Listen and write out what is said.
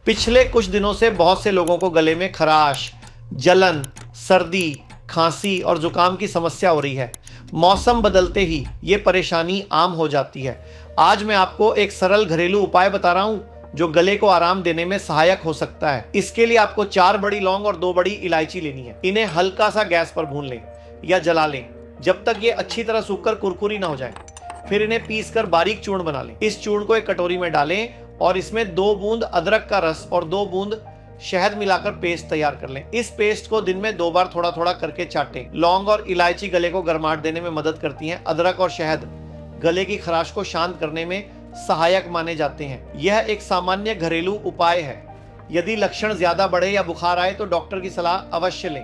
पिछले कुछ दिनों से बहुत से लोगों को गले में खराश, जलन, सर्दी, खांसी और जुकाम की समस्या हो रही है। मौसम बदलते ही ये परेशानी आम हो जाती है। आज मैं आपको एक सरल घरेलू उपाय बता रहा हूँ जो गले को आराम देने में सहायक हो सकता है। इसके लिए आपको 4 बड़ी लौंग और 2 बड़ी इलायची लेनी है। इन्हें हल्का सा गैस पर भून लें या जला लें जब तक ये अच्छी तरह सूखकर कुरकुरी ना हो जाए। फिर इन्हें पीसकर बारीक चूर्ण बना लें। इस चूर्ण को एक कटोरी में डालें और इसमें 2 बूंद अदरक का रस और 2 बूंद शहद मिलाकर पेस्ट तैयार कर लें। इस पेस्ट को दिन में 2 बार थोड़ा थोड़ा करके चाटें। लौंग और इलायची गले को गर्माहट देने में मदद करती हैं। अदरक और शहद गले की खराश को शांत करने में सहायक माने जाते हैं। यह एक सामान्य घरेलू उपाय है। यदि लक्षण ज्यादा बढ़े या बुखार आए तो डॉक्टर की सलाह अवश्य लें।